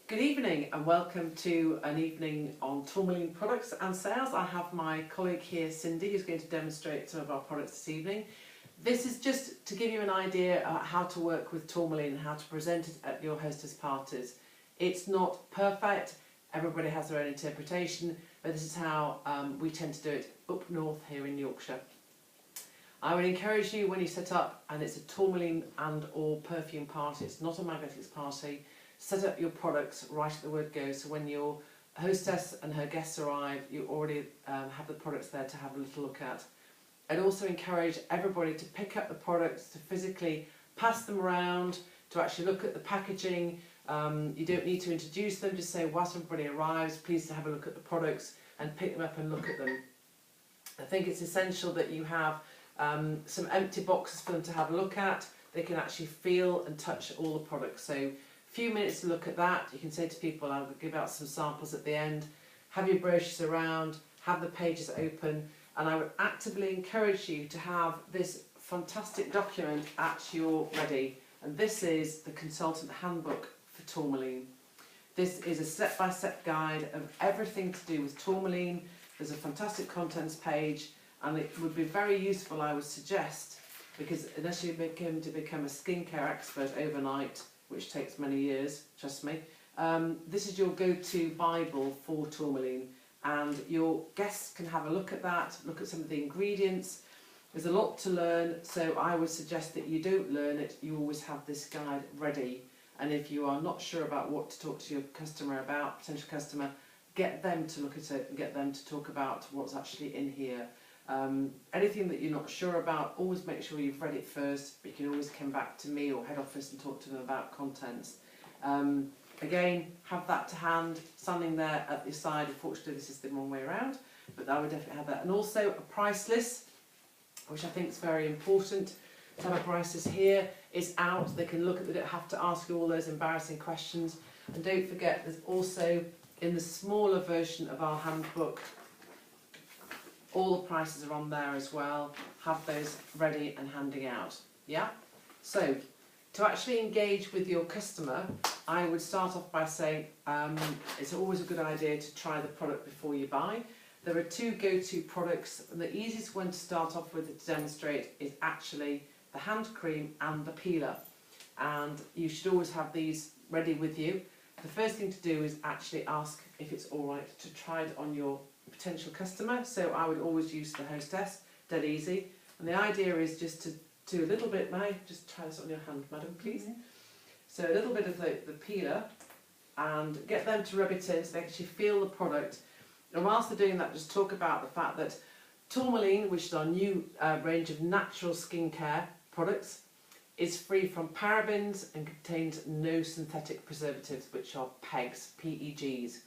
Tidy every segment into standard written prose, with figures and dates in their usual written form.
Good evening and welcome to an evening on Tourmaline products and sales. I have my colleague here, Cindy, who's going to demonstrate some of our products this evening. This is just to give you an idea how to work with Tourmaline and how to present it at your hostess parties. It's not perfect, everybody has their own interpretation, but this is how we tend to do it up north here in Yorkshire. I would encourage you when you set up, and it's a Tourmaline and or perfume party, it's not a Magnetix party, set up your products right at the word go, so when your hostess and her guests arrive, you already have the products there to have a little look at. I'd also encourage everybody to pick up the products, to physically pass them around, to actually look at the packaging. You don't need to introduce them, just say whilst everybody arrives, please have a look at the products and pick them up and look at them. I think it's essential that you have some empty boxes for them to have a look at. They can actually feel and touch all the products. So few minutes to look at that. You can say to people, I'll give out some samples at the end, have your brochures around, have the pages open, and I would actively encourage you to have this fantastic document at your ready, and this is the Consultant Handbook for Tourmaline. This is a step-by-step guide of everything to do with Tourmaline. There's a fantastic contents page, and it would be very useful, I would suggest, because unless you begin to become a skincare expert overnight, which takes many years, trust me, this is your go-to Bible for Tourmaline, and your guests can have a look at that, look at some of the ingredients. There's a lot to learn, so I would suggest that you don't learn it, you always have this guide ready, and if you are not sure about what to talk to your customer about, potential customer, get them to look at it and get them to talk about what's actually in here. Anything that you're not sure about, always make sure you've read it first, but you can always come back to me or head office and talk to them about contents. Again, have that to hand, standing there at your side. Unfortunately, this is the wrong way around, but I would definitely have that. And also a price list, which I think is very important. To have a price list here, it's out, they can look at it, they don't have to ask you all those embarrassing questions. And don't forget, there's also, in the smaller version of our handbook, all the prices are on there as well. Have those ready and handing out. Yeah? So, to actually engage with your customer, I would start off by saying it's always a good idea to try the product before you buy. There are two go-to products. The easiest one to start off with to demonstrate is actually the hand cream and the peeler. And you should always have these ready with you. The first thing to do is actually ask if it's alright to try it on your potential customer, so I would always use the hostess, dead easy. And the idea is just to do a little bit, may I just try this on your hand, madam, please? Mm-hmm. So a little bit of the peeler, and get them to rub it in so they actually feel the product. And whilst they're doing that, just talk about the fact that Tourmaline, which is our new range of natural skincare products, is free from parabens and contains no synthetic preservatives, which are PEGs, P-E-Gs.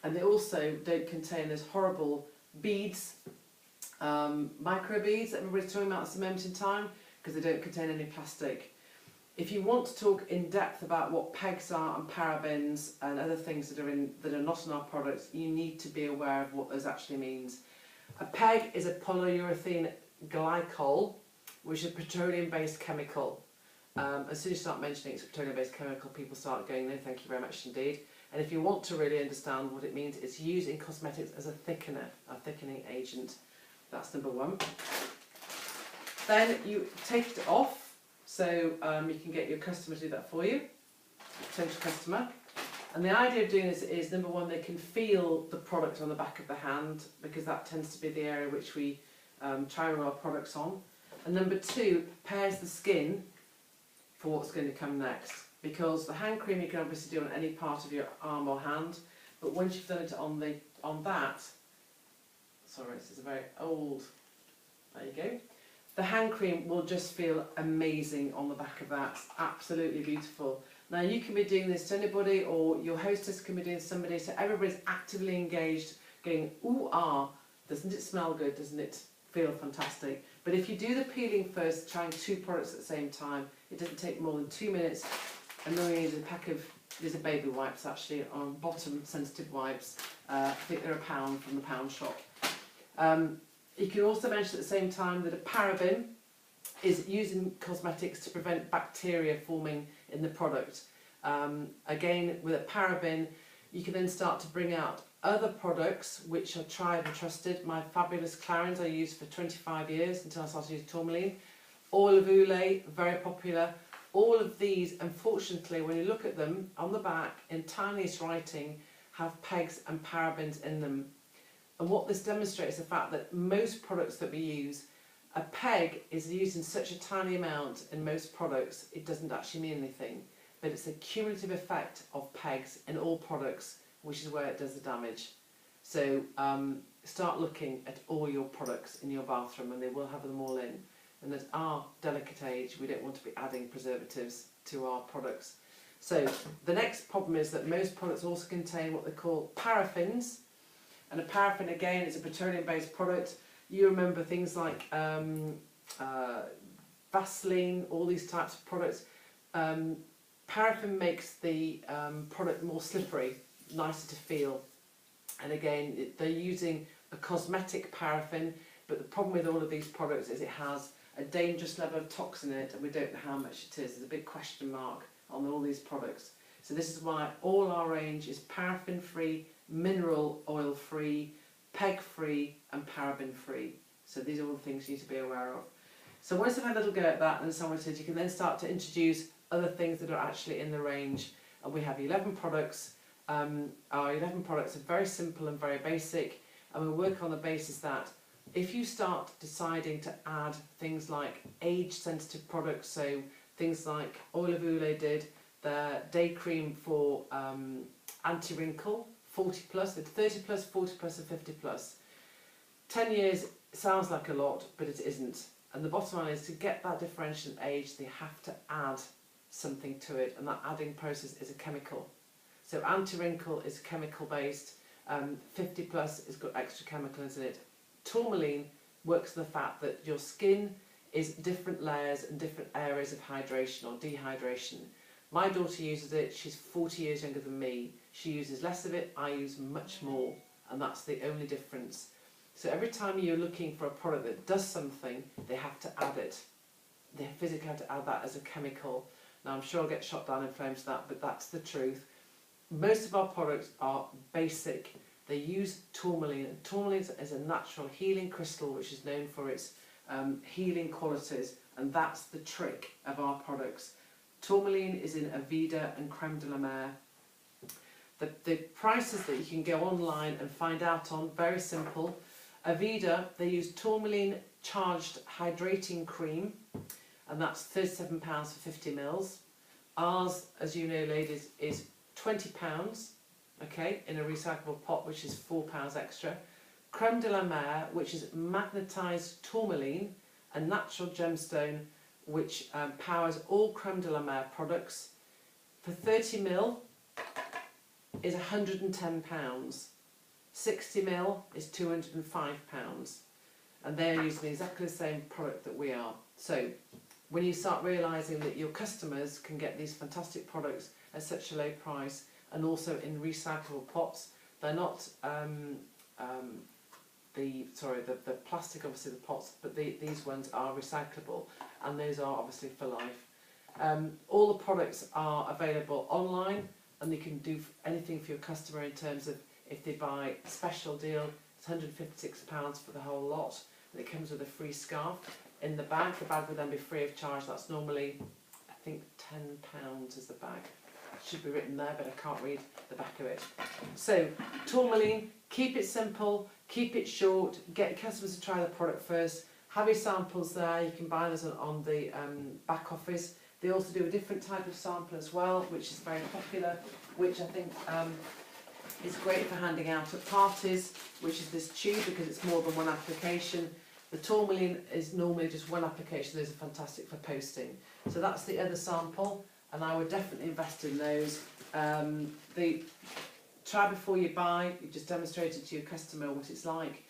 And they also don't contain those horrible beads, micro beads that everybody's talking about at the moment in time, because they don't contain any plastic. If you want to talk in depth about what PEGs are and parabens and other things that are not in our products, you need to be aware of what those actually means. A PEG is a polyurethane glycol, which is a petroleum-based chemical. As soon as you start mentioning it's a petroleum-based chemical, people start going, no, thank you very much indeed. And if you want to really understand what it means, it's used in cosmetics as a thickener, a thickening agent. That's number one. Then you take it off, so you can get your customer to do that for you, potential customer. And the idea of doing this is, number one, they can feel the product on the back of the hand, because that tends to be the area which we try all our products on. And number two, it prepares the skin for what's going to come next. Because the hand cream you can obviously do on any part of your arm or hand, but once you've done it on that, sorry, this is a very old, there you go. The hand cream will just feel amazing on the back of that, absolutely beautiful. Now you can be doing this to anybody, or your hostess can be doing this to somebody, so everybody's actively engaged, going, ooh, ah, doesn't it smell good, doesn't it feel fantastic? But if you do the peeling first, trying two products at the same time, it doesn't take more than 2 minutes. And then we need a pack of, these are baby wipes actually, on bottom sensitive wipes. I think they're £1 from the pound shop. You can also mention at the same time that a paraben is used in cosmetics to prevent bacteria forming in the product. Again, with a paraben, you can then start to bring out other products which are tried and trusted. My fabulous clarins I used for 25 years until I started using Tourmaline. Oil of Ulay, very popular. All of these, unfortunately, when you look at them on the back in tiniest writing, have pegs and parabens in them. And what this demonstrates is the fact that most products that we use, a peg is used in such a tiny amount in most products, it doesn't actually mean anything. But it's a cumulative effect of pegs in all products, which is where it does the damage. So start looking at all your products in your bathroom, and they will have them all in. And at our delicate age, we don't want to be adding preservatives to our products. So the next problem is that most products also contain what they call paraffins. And a paraffin, again, is a petroleum-based product. You remember things like Vaseline, all these types of products. Paraffin makes the product more slippery, nicer to feel. And again, they're using a cosmetic paraffin, but the problem with all of these products is it has a dangerous level of toxin in it, and we don't know how much it is. There's a big question mark on all these products. So this is why all our range is paraffin-free, mineral oil-free, peg-free and paraben-free. So these are all the things you need to be aware of. So once you've had a little go at that and someone says, you can then start to introduce other things that are actually in the range. And we have 11 products. Our 11 products are very simple and very basic, and we work on the basis that if you start deciding to add things like age-sensitive products, so things like Oil of Ulay did, their day cream for anti-wrinkle, 40 plus, it's 30 plus, 40 plus and 50 plus. 10 years sounds like a lot, but it isn't. And the bottom line is to get that differential in age, they have to add something to it, and that adding process is a chemical. So anti-wrinkle is chemical based, 50 plus has got extra chemicals in it. Tourmaline works on the fact that your skin is different layers and different areas of hydration or dehydration. My daughter uses it, she's 40 years younger than me. She uses less of it, I use much more, and that's the only difference. So every time you're looking for a product that does something, they have to add it. They physically have to add that as a chemical. Now I'm sure I'll get shot down in flames for that, but that's the truth. Most of our products are basic. They use tourmaline, and tourmaline is a natural healing crystal which is known for its healing qualities, and that's the trick of our products. Tourmaline is in Avida and Creme de la Mer. The prices that you can go online and find out on, very simple. Avida, they use tourmaline charged hydrating cream, and that's £37 for 50 mils. Ours, as you know ladies, is £20, okay, in a recyclable pot, which is £4 extra. Creme de la Mer, which is magnetized tourmaline, a natural gemstone which powers all Creme de la Mer products, for 30 ml is £110. 60 ml is £205, and they're using exactly the same product that we are. So when you start realising that your customers can get these fantastic products at such a low price, and also in recyclable pots, they're not the plastic, obviously the pots, but these ones are recyclable, and those are obviously for life. All the products are available online, and they can do anything for your customer in terms of if they buy a special deal, it's £156 for the whole lot, and it comes with a free scarf in the bag. The bag will then be free of charge. That's normally, I think, £10 is the bag. It should be written there, but I can't read the back of it. So, Tourmaline, keep it simple, keep it short, get customers to try the product first, have your samples there, you can buy those on the back office. They also do a different type of sample as well, which is very popular, which I think is great for handing out at parties, which is this tube, because it's more than one application. The Tourmaline is normally just one application. Those are fantastic for posting. So that's the other sample, and I would definitely invest in those. Try before you buy. You just demonstrated to your customer what it's like.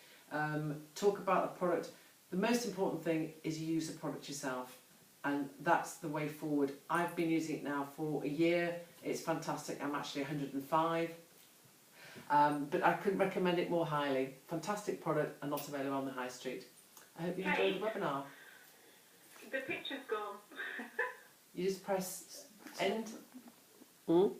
Talk about the product. The most important thing is you use the product yourself, and that's the way forward. I've been using it now for a year. It's fantastic. I'm actually 105. But I couldn't recommend it more highly. Fantastic product, and not available on the high street. I hope you enjoyed the webinar. The picture's gone. You just press end. Mm?